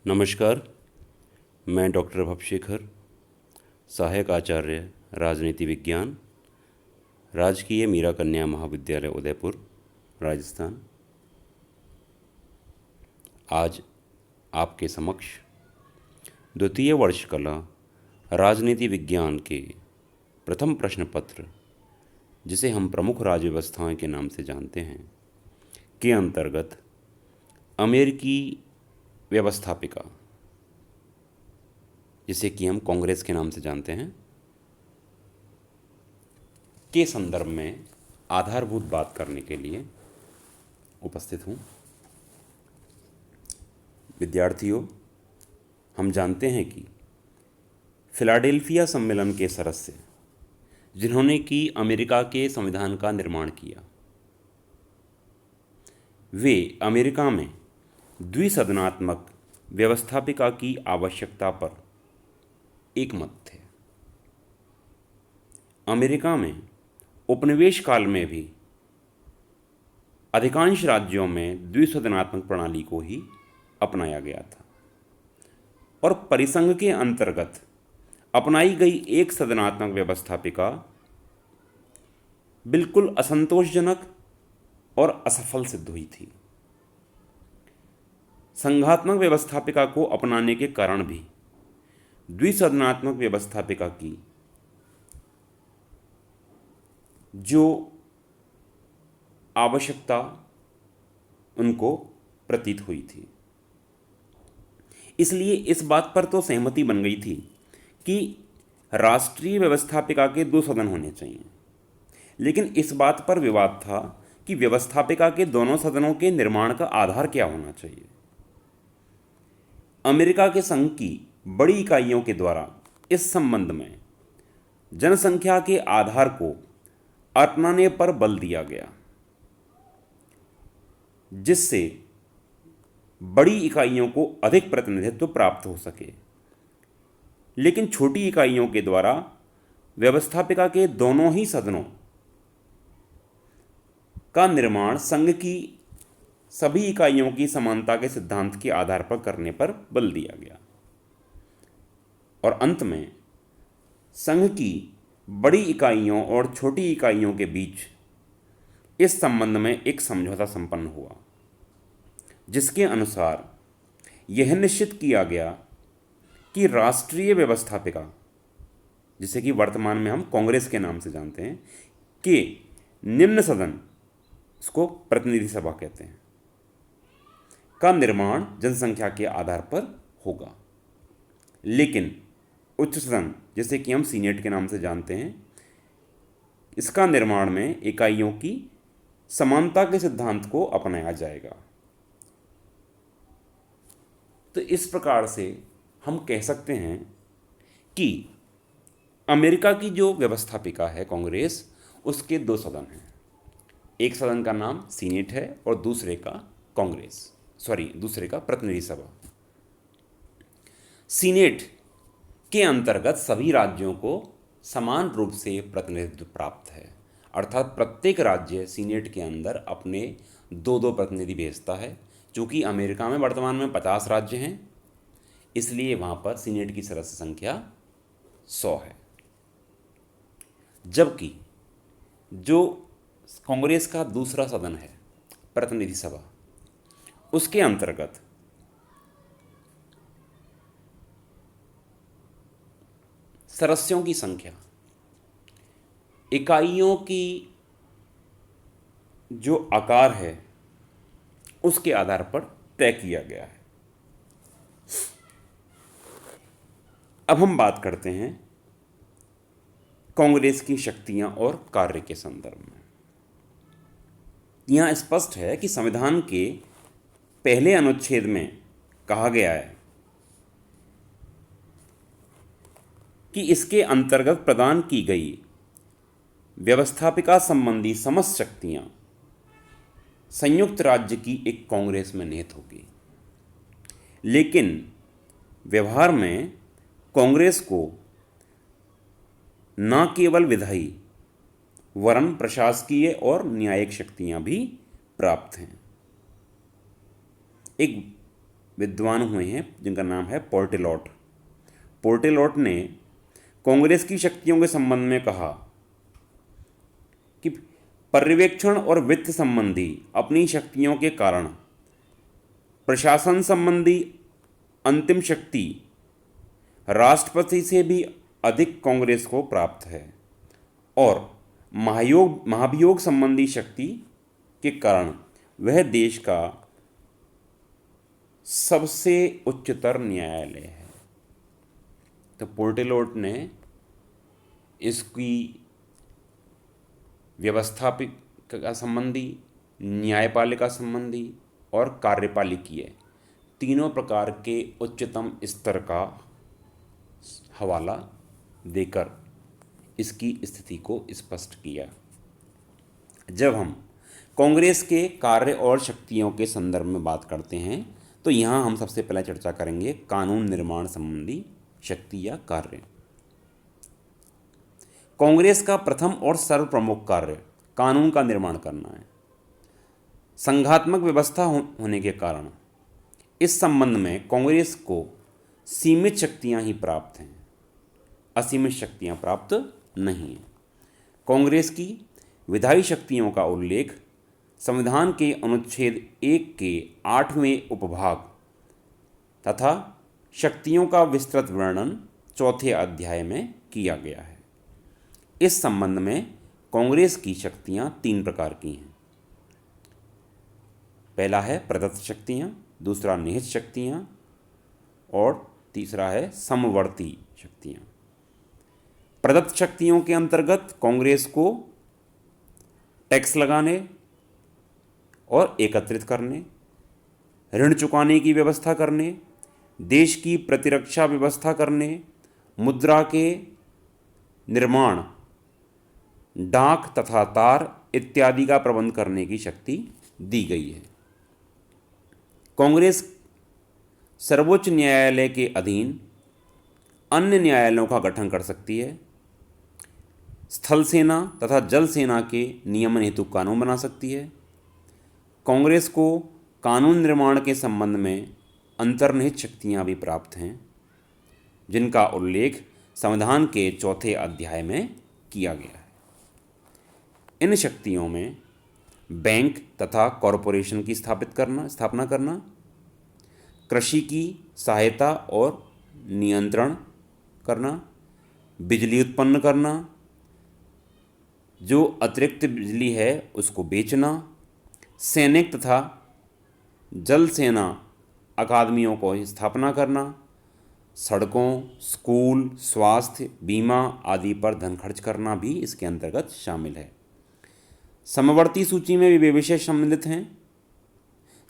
नमस्कार। मैं डॉक्टर भवशेखर, सहायक आचार्य राजनीति विज्ञान, राजकीय मीरा कन्या महाविद्यालय उदयपुर, राजस्थान। आज आपके समक्ष द्वितीय वर्ष कला राजनीति विज्ञान के प्रथम प्रश्न पत्र, जिसे हम प्रमुख राज्य व्यवस्थाएं के नाम से जानते हैं, के अंतर्गत अमेरिकी व्यवस्थापिका, जिसे कि हम कांग्रेस के नाम से जानते हैं, के संदर्भ में आधारभूत बात करने के लिए उपस्थित हूँ। विद्यार्थियों, हम जानते हैं कि फिलाडेल्फिया सम्मेलन के सदस्य, जिन्होंने कि अमेरिका के संविधान का निर्माण किया, वे अमेरिका में द्विसदनात्मक व्यवस्थापिका की आवश्यकता पर एकमत थे। अमेरिका में उपनिवेश काल में भी अधिकांश राज्यों में द्विसदनात्मक प्रणाली को ही अपनाया गया था और परिसंघ के अंतर्गत अपनाई गई एक सदनात्मक व्यवस्थापिका बिल्कुल असंतोषजनक और असफल सिद्ध हुई थी। संघात्मक व्यवस्थापिका को अपनाने के कारण भी द्विसदनात्मक व्यवस्थापिका की जो आवश्यकता उनको प्रतीत हुई थी, इसलिए इस बात पर तो सहमति बन गई थी कि राष्ट्रीय व्यवस्थापिका के दो सदन होने चाहिए, लेकिन इस बात पर विवाद था कि व्यवस्थापिका के दोनों सदनों के निर्माण का आधार क्या होना चाहिए। अमेरिका के संघ की बड़ी इकाइयों के द्वारा इस संबंध में जनसंख्या के आधार को अपनाने पर बल दिया गया, जिससे बड़ी इकाइयों को अधिक प्रतिनिधित्व प्राप्त हो सके, लेकिन छोटी इकाइयों के द्वारा व्यवस्थापिका के दोनों ही सदनों का निर्माण संघ की सभी इकाइयों की समानता के सिद्धांत के आधार पर करने पर बल दिया गया और अंत में संघ की बड़ी इकाइयों और छोटी इकाइयों के बीच इस संबंध में एक समझौता संपन्न हुआ, जिसके अनुसार यह निश्चित किया गया कि राष्ट्रीय व्यवस्थापिका, जिसे कि वर्तमान में हम कांग्रेस के नाम से जानते हैं, के निम्न सदन, इसको प्रतिनिधि सभा कहते हैं, का निर्माण जनसंख्या के आधार पर होगा, लेकिन उच्च सदन, जिसे कि हम सीनेट के नाम से जानते हैं, इसका निर्माण में इकाइयों की समानता के सिद्धांत को अपनाया जाएगा। तो इस प्रकार से हम कह सकते हैं कि अमेरिका की जो व्यवस्थापिका है कांग्रेस, उसके दो सदन हैं। एक सदन का नाम सीनेट है और दूसरे का प्रतिनिधि सभा। सीनेट के अंतर्गत सभी राज्यों को समान रूप से प्रतिनिधित्व प्राप्त है, अर्थात प्रत्येक राज्य सीनेट के अंदर अपने दो दो प्रतिनिधि भेजता है। चूँकि अमेरिका में वर्तमान में 50 राज्य हैं, इसलिए वहाँ पर सीनेट की सदस्य संख्या 100 है, जबकि जो कांग्रेस का दूसरा सदन है प्रतिनिधि सभा, उसके अंतर्गत सदस्यों की संख्या इकाइयों की जो आकार है उसके आधार पर तय किया गया है। अब हम बात करते हैं कांग्रेस की शक्तियां और कार्य के संदर्भ में। यहां स्पष्ट है कि संविधान के पहले अनुच्छेद में कहा गया है कि इसके अंतर्गत प्रदान की गई व्यवस्थापिका संबंधी समस्त शक्तियां संयुक्त राज्य की एक कांग्रेस में निहित होगी, लेकिन व्यवहार में कांग्रेस को न केवल विधायी वरन प्रशासकीय और न्यायिक शक्तियां भी प्राप्त हैं। एक विद्वान हुए हैं जिनका नाम है पोर्टेलॉट। पोर्टेलॉट ने कांग्रेस की शक्तियों के संबंध में कहा कि पर्यवेक्षण और वित्त संबंधी अपनी शक्तियों के कारण प्रशासन संबंधी अंतिम शक्ति राष्ट्रपति से भी अधिक कांग्रेस को प्राप्त है और महाभियोग संबंधी शक्ति के कारण वह देश का सबसे उच्चतर न्यायालय है। तो पोर्टेलॉट ने इसकी व्यवस्थापिका संबंधी, न्यायपालिका संबंधी और कार्यपालिकीय तीनों प्रकार के उच्चतम स्तर का हवाला देकर इसकी स्थिति को स्पष्ट किया। जब हम कांग्रेस के कार्य और शक्तियों के संदर्भ में बात करते हैं तो यहाँ हम सबसे पहले चर्चा करेंगे कानून निर्माण संबंधी शक्ति या कार्य। कांग्रेस का प्रथम और सर्वप्रमुख कार्य कानून का निर्माण करना है। संघात्मक व्यवस्था होने के कारण इस संबंध में कांग्रेस को सीमित शक्तियां ही प्राप्त हैं, असीमित शक्तियां प्राप्त नहीं हैं। कांग्रेस की विधायी शक्तियों का उल्लेख संविधान के अनुच्छेद 1 के 8वें उपभाग तथा शक्तियों का विस्तृत वर्णन 4थे अध्याय में किया गया है। इस संबंध में कांग्रेस की शक्तियां 3 प्रकार की हैं। पहला है प्रदत्त शक्तियां, दूसरा निहित शक्तियां और तीसरा है समवर्ती शक्तियां। प्रदत्त शक्तियों के अंतर्गत कांग्रेस को टैक्स लगाने और एकत्रित करने, ऋण चुकाने की व्यवस्था करने, देश की प्रतिरक्षा व्यवस्था करने, मुद्रा के निर्माण, डाक तथा तार इत्यादि का प्रबंध करने की शक्ति दी गई है। कांग्रेस सर्वोच्च न्यायालय के अधीन अन्य न्यायालयों का गठन कर सकती है, स्थल सेना तथा जल सेना के नियमन हेतु कानून बना सकती है। कांग्रेस को कानून निर्माण के संबंध में अंतर्निहित शक्तियां भी प्राप्त हैं, जिनका उल्लेख संविधान के 4थे अध्याय में किया गया है। इन शक्तियों में बैंक तथा कॉरपोरेशन की स्थापना करना, कृषि की सहायता और नियंत्रण करना, बिजली उत्पन्न करना, जो अतिरिक्त बिजली है उसको बेचना, सैनिक तथा जल सेना अकादमियों को स्थापना करना, सड़कों, स्कूल, स्वास्थ्य, बीमा आदि पर धन खर्च करना भी इसके अंतर्गत शामिल है। समवर्ती सूची में भी वे विषय सम्मिलित हैं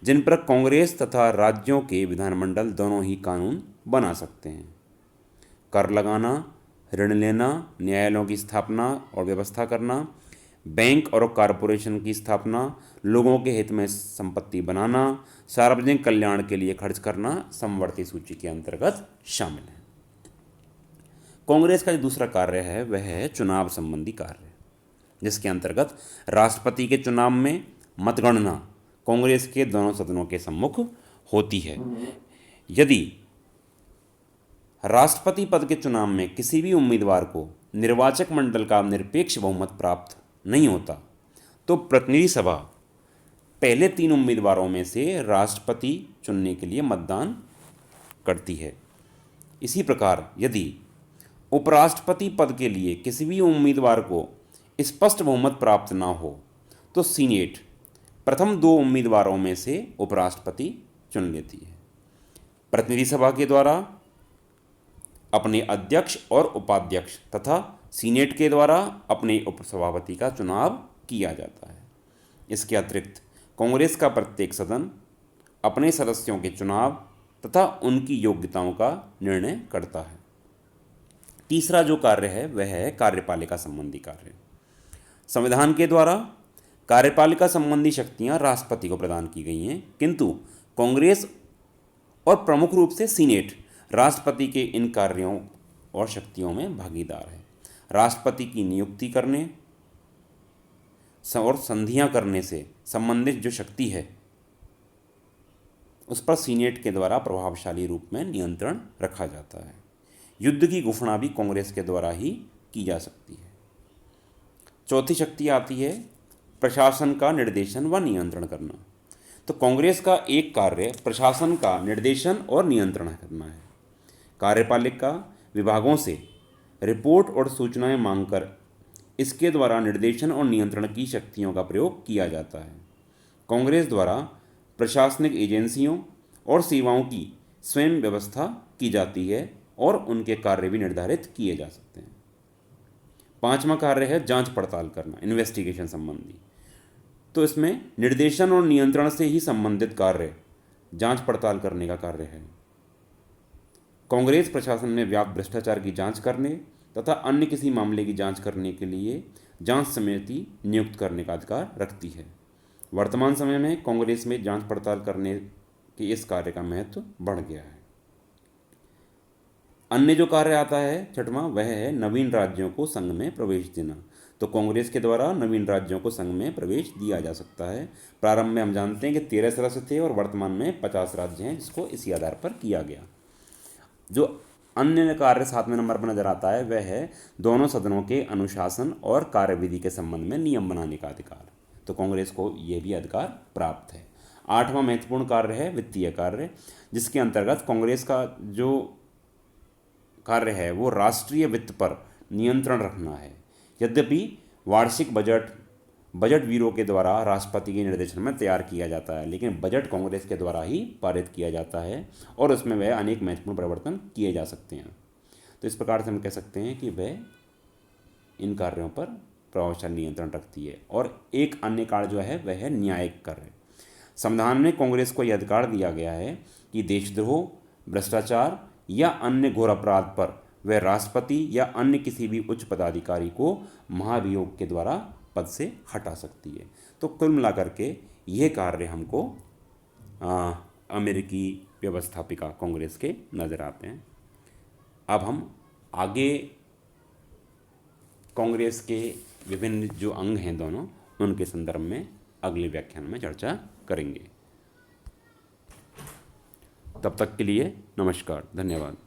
जिन पर कांग्रेस तथा राज्यों के विधानमंडल दोनों ही कानून बना सकते हैं। कर लगाना, ऋण लेना, न्यायालयों की स्थापना और व्यवस्था करना, बैंक और कॉरपोरेशन की स्थापना, लोगों के हित में संपत्ति बनाना, सार्वजनिक कल्याण के लिए खर्च करना समवर्ती सूची के अंतर्गत शामिल है। कांग्रेस का जो दूसरा कार्य है वह है चुनाव संबंधी कार्य, जिसके अंतर्गत राष्ट्रपति के चुनाव में मतगणना कांग्रेस के दोनों सदनों के सम्मुख होती है। यदि राष्ट्रपति पद के चुनाव में किसी भी उम्मीदवार को निर्वाचक मंडल का निरपेक्ष बहुमत प्राप्त नहीं होता तो प्रतिनिधि सभा पहले 3 उम्मीदवारों में से राष्ट्रपति चुनने के लिए मतदान करती है। इसी प्रकार यदि उपराष्ट्रपति पद के लिए किसी भी उम्मीदवार को स्पष्ट बहुमत प्राप्त ना हो तो सीनेट प्रथम 2 उम्मीदवारों में से उपराष्ट्रपति चुन लेती है। प्रतिनिधि सभा के द्वारा अपने अध्यक्ष और उपाध्यक्ष तथा सीनेट के द्वारा अपने उपसभापति का चुनाव किया जाता है। इसके अतिरिक्त कांग्रेस का प्रत्येक सदन अपने सदस्यों के चुनाव तथा उनकी योग्यताओं का निर्णय करता है। तीसरा जो कार्य है वह है कार्यपालिका संबंधी कार्य। संविधान के द्वारा कार्यपालिका संबंधी शक्तियां राष्ट्रपति को प्रदान की गई हैं, किंतु कांग्रेस और प्रमुख रूप से सीनेट राष्ट्रपति के इन कार्यों और शक्तियों में भागीदार है। राष्ट्रपति की नियुक्ति करने और संधियां करने से संबंधित जो शक्ति है उस पर सीनेट के द्वारा प्रभावशाली रूप में नियंत्रण रखा जाता है। युद्ध की घोषणा भी कांग्रेस के द्वारा ही की जा सकती है। चौथी शक्ति आती है प्रशासन का निर्देशन व नियंत्रण करना। तो कांग्रेस का एक कार्य प्रशासन का निर्देशन और नियंत्रण करना है। कार्यपालिका विभागों से रिपोर्ट और सूचनाएं मांगकर इसके द्वारा निर्देशन और नियंत्रण की शक्तियों का प्रयोग किया जाता है। कांग्रेस द्वारा प्रशासनिक एजेंसियों और सेवाओं की स्वयं व्यवस्था की जाती है और उनके कार्य भी निर्धारित किए जा सकते हैं। पांचवा कार्य है जांच पड़ताल करना, इन्वेस्टिगेशन संबंधी। तो इसमें निर्देशन और नियंत्रण से ही संबंधित कार्य जांच पड़ताल करने का कार्य है। कांग्रेस प्रशासन में व्याप्त भ्रष्टाचार की जांच करने तथा अन्य किसी मामले की जांच करने के लिए जांच समिति नियुक्त करने का अधिकार रखती है। वर्तमान समय में कांग्रेस में जांच पड़ताल करने के इस कार्य का महत्व बढ़ गया है। अन्य जो कार्य आता है छठवां, वह है नवीन राज्यों को संघ में प्रवेश देना। तो कांग्रेस के द्वारा नवीन राज्यों को संघ में प्रवेश दिया जा सकता है। प्रारंभ में हम जानते हैं कि 13 सदस्य थे और वर्तमान में 50 राज्य हैं, जिसको इसी आधार पर किया गया। जो अन्य कार्य 7वें नंबर पर नजर आता है वह है दोनों सदनों के अनुशासन और कार्यविधि के संबंध में नियम बनाने का अधिकार। तो कांग्रेस को यह भी अधिकार प्राप्त है। 8वां महत्वपूर्ण कार्य है वित्तीय कार्य, जिसके अंतर्गत कांग्रेस का जो कार्य है वो राष्ट्रीय वित्त पर नियंत्रण रखना है। यद्यपि वार्षिक बजट ब्यूरो के द्वारा राष्ट्रपति के निर्देशन में तैयार किया जाता है, लेकिन बजट कांग्रेस के द्वारा ही पारित किया जाता है और उसमें वह अनेक महत्वपूर्ण परिवर्तन किए जा सकते हैं। तो इस प्रकार से हम कह सकते हैं कि वह इन कार्यों पर प्रभावशाली नियंत्रण रखती है। और एक अन्य कार्य जो है वह है न्यायिक कार्य। संविधान में कांग्रेस को यह अधिकार दिया गया है कि देशद्रोह, भ्रष्टाचार या अन्य घोर अपराध पर वह राष्ट्रपति या अन्य किसी भी उच्च पदाधिकारी को महाभियोग के द्वारा पद से हटा सकती है। तो कुल मिलाकर के यह कार्य हमको अमेरिकी व्यवस्थापिका कांग्रेस के नज़र आते हैं। अब हम आगे कांग्रेस के विभिन्न जो अंग हैं दोनों, उनके संदर्भ में अगले व्याख्यान में चर्चा करेंगे। तब तक के लिए नमस्कार, धन्यवाद।